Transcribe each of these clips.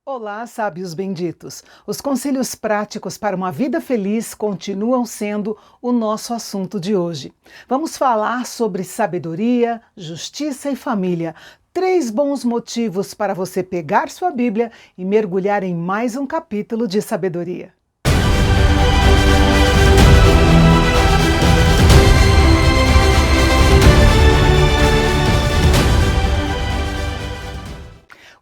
Olá, sábios benditos! Os conselhos práticos para uma vida feliz continuam sendo o nosso assunto de hoje. Vamos falar sobre sabedoria, justiça e família. 3 bons motivos para você pegar sua Bíblia e mergulhar em mais um capítulo de sabedoria.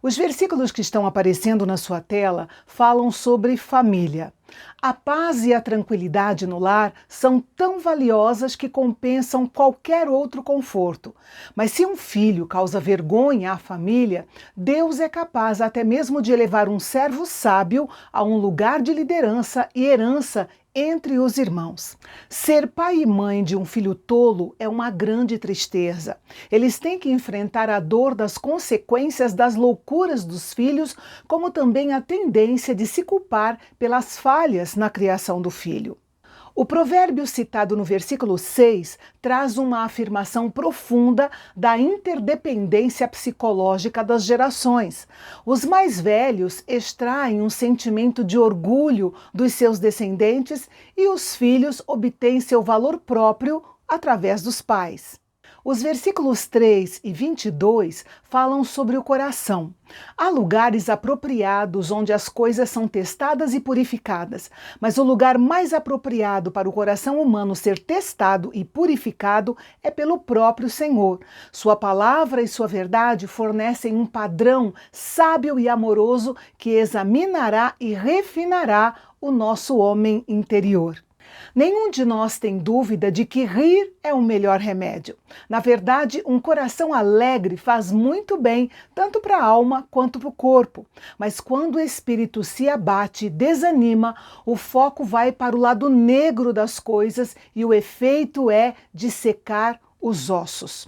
Os versículos que estão aparecendo na sua tela falam sobre família. A paz e a tranquilidade no lar são tão valiosas que compensam qualquer outro conforto. Mas se um filho causa vergonha à família, Deus é capaz até mesmo de elevar um servo sábio a um lugar de liderança e herança entre os irmãos. Ser pai e mãe de um filho tolo é uma grande tristeza. Eles têm que enfrentar a dor das consequências das loucuras dos filhos, como também a tendência de se culpar pelas falhas na criação do filho. O provérbio citado no versículo 6 traz uma afirmação profunda da interdependência psicológica das gerações. Os mais velhos extraem um sentimento de orgulho dos seus descendentes e os filhos obtêm seu valor próprio através dos pais. Os versículos 3 e 22 falam sobre o coração. Há lugares apropriados onde as coisas são testadas e purificadas, mas o lugar mais apropriado para o coração humano ser testado e purificado é pelo próprio Senhor. Sua palavra e sua verdade fornecem um padrão sábio e amoroso que examinará e refinará o nosso homem interior. Nenhum de nós tem dúvida de que rir é o melhor remédio. Na verdade, um coração alegre faz muito bem, tanto para a alma quanto para o corpo. Mas quando o espírito se abate e desanima, o foco vai para o lado negro das coisas e o efeito é de secar os ossos.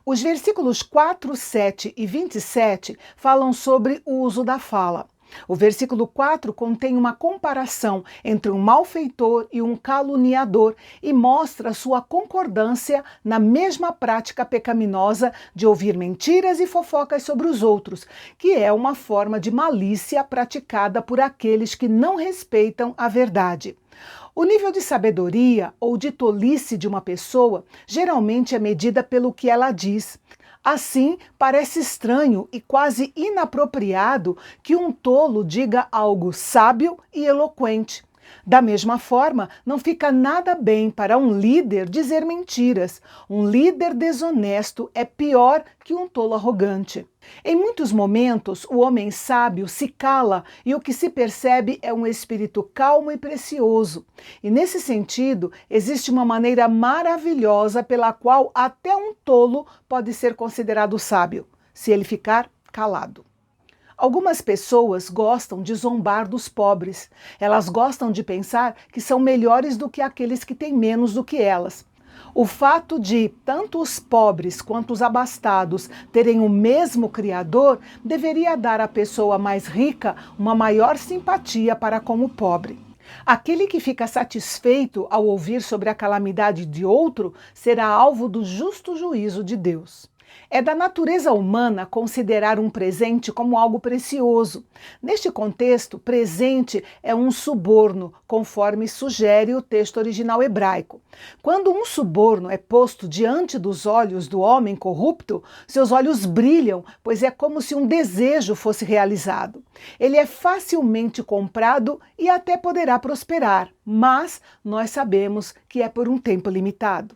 Os versículos 4, 7 e 27 falam sobre o uso da fala. O versículo 4 contém uma comparação entre um malfeitor e um caluniador e mostra sua concordância na mesma prática pecaminosa de ouvir mentiras e fofocas sobre os outros, que é uma forma de malícia praticada por aqueles que não respeitam a verdade. O nível de sabedoria ou de tolice de uma pessoa geralmente é medida pelo que ela diz. Assim, parece estranho e quase inapropriado que um tolo diga algo sábio e eloquente. Da mesma forma, não fica nada bem para um líder dizer mentiras. Um líder desonesto é pior que um tolo arrogante. Em muitos momentos, o homem sábio se cala e o que se percebe é um espírito calmo e precioso. E nesse sentido, existe uma maneira maravilhosa pela qual até um tolo pode ser considerado sábio, se ele ficar calado. Algumas pessoas gostam de zombar dos pobres. Elas gostam de pensar que são melhores do que aqueles que têm menos do que elas. O fato de tanto os pobres quanto os abastados terem o mesmo Criador deveria dar à pessoa mais rica uma maior simpatia para com o pobre. Aquele que fica satisfeito ao ouvir sobre a calamidade de outro será alvo do justo juízo de Deus. É da natureza humana considerar um presente como algo precioso. Neste contexto, presente é um suborno, conforme sugere o texto original hebraico. Quando um suborno é posto diante dos olhos do homem corrupto, seus olhos brilham, pois é como se um desejo fosse realizado. Ele é facilmente comprado e até poderá prosperar, mas nós sabemos que é por um tempo limitado.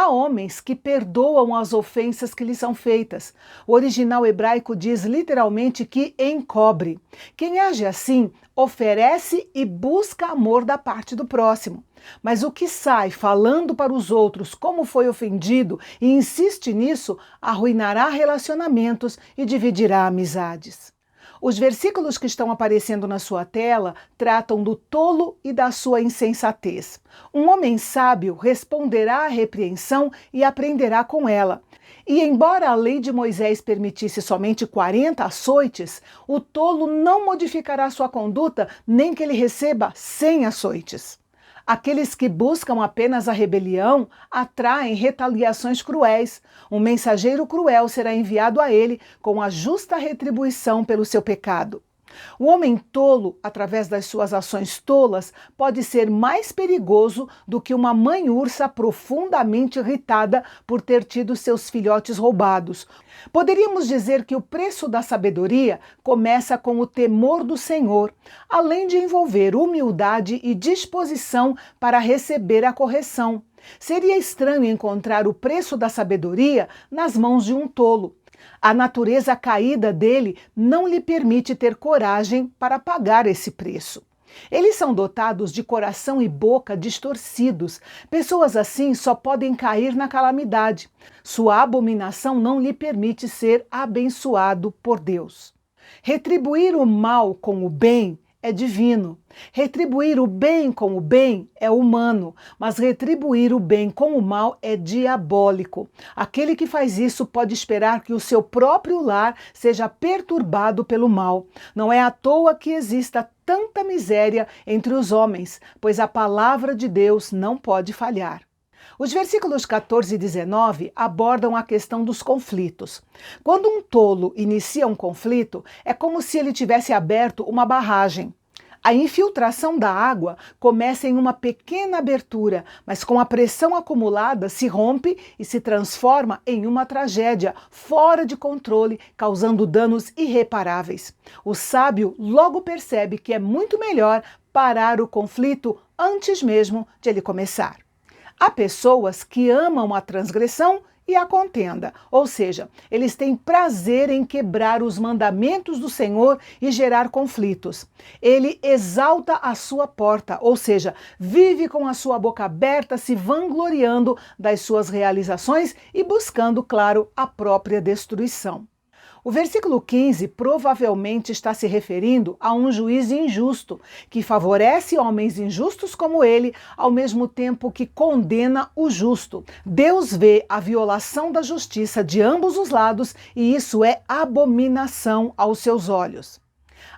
Há homens que perdoam as ofensas que lhes são feitas. O original hebraico diz literalmente que encobre. Quem age assim oferece e busca amor da parte do próximo. Mas o que sai falando para os outros como foi ofendido e insiste nisso, arruinará relacionamentos e dividirá amizades. Os versículos que estão aparecendo na sua tela tratam do tolo e da sua insensatez. Um homem sábio responderá à repreensão e aprenderá com ela. E embora a lei de Moisés permitisse somente 40 açoites, o tolo não modificará sua conduta nem que ele receba 100 açoites. Aqueles que buscam apenas a rebelião atraem retaliações cruéis. Um mensageiro cruel será enviado a ele com a justa retribuição pelo seu pecado. O homem tolo, através das suas ações tolas, pode ser mais perigoso do que uma mãe ursa profundamente irritada por ter tido seus filhotes roubados. Poderíamos dizer que o preço da sabedoria começa com o temor do Senhor, além de envolver humildade e disposição para receber a correção. Seria estranho encontrar o preço da sabedoria nas mãos de um tolo. A natureza caída dele não lhe permite ter coragem para pagar esse preço. Eles são dotados de coração e boca distorcidos. Pessoas assim só podem cair na calamidade. Sua abominação não lhe permite ser abençoado por Deus. Retribuir o mal com o bem é divino. Retribuir o bem com o bem é humano, mas retribuir o bem com o mal é diabólico. Aquele que faz isso pode esperar que o seu próprio lar seja perturbado pelo mal. Não é à toa que exista tanta miséria entre os homens, pois a palavra de Deus não pode falhar. Os versículos 14 e 19 abordam a questão dos conflitos. Quando um tolo inicia um conflito, é como se ele tivesse aberto uma barragem. A infiltração da água começa em uma pequena abertura, mas com a pressão acumulada se rompe e se transforma em uma tragédia fora de controle, causando danos irreparáveis. O sábio logo percebe que é muito melhor parar o conflito antes mesmo de ele começar. Há pessoas que amam a transgressão e a contenda, ou seja, eles têm prazer em quebrar os mandamentos do Senhor e gerar conflitos. Ele exalta a sua porta, ou seja, vive com a sua boca aberta, se vangloriando das suas realizações e buscando, claro, a própria destruição. O versículo 15 provavelmente está se referindo a um juiz injusto, que favorece homens injustos como ele, ao mesmo tempo que condena o justo. Deus vê a violação da justiça de ambos os lados e isso é abominação aos seus olhos.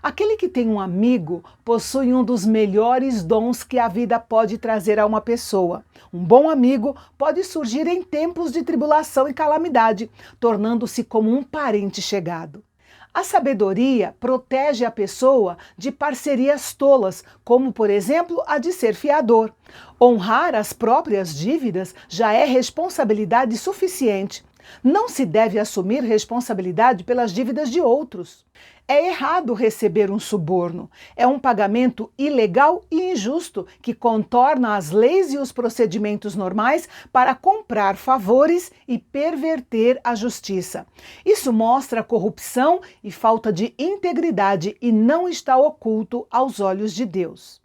Aquele que tem um amigo possui um dos melhores dons que a vida pode trazer a uma pessoa. Um bom amigo pode surgir em tempos de tribulação e calamidade, tornando-se como um parente chegado. A sabedoria protege a pessoa de parcerias tolas, como, por exemplo, a de ser fiador. Honrar as próprias dívidas já é responsabilidade suficiente. Não se deve assumir responsabilidade pelas dívidas de outros. É errado receber um suborno. É um pagamento ilegal e injusto que contorna as leis e os procedimentos normais para comprar favores e perverter a justiça. Isso mostra corrupção e falta de integridade e não está oculto aos olhos de Deus.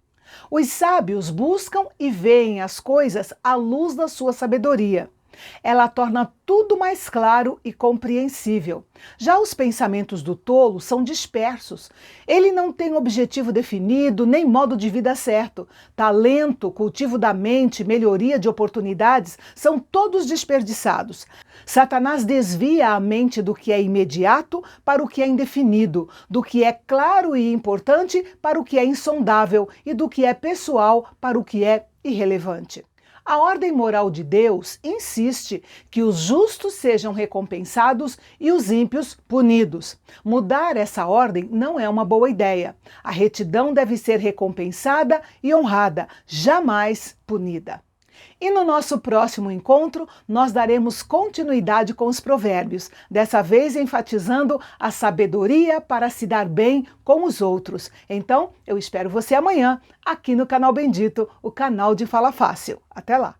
Os sábios buscam e veem as coisas à luz da sua sabedoria. Ela torna tudo mais claro e compreensível. Já os pensamentos do tolo são dispersos. Ele não tem objetivo definido, nem modo de vida certo. Talento, cultivo da mente, melhoria de oportunidades são todos desperdiçados. Satanás desvia a mente do que é imediato para o que é indefinido, do que é claro e importante para o que é insondável e do que é pessoal para o que é irrelevante. A ordem moral de Deus insiste que os justos sejam recompensados e os ímpios punidos. Mudar essa ordem não é uma boa ideia. A retidão deve ser recompensada e honrada, jamais punida. E no nosso próximo encontro, nós daremos continuidade com os provérbios, dessa vez enfatizando a sabedoria para se dar bem com os outros. Então, eu espero você amanhã, aqui no Canal Bendito, o canal de Fala Fácil. Até lá!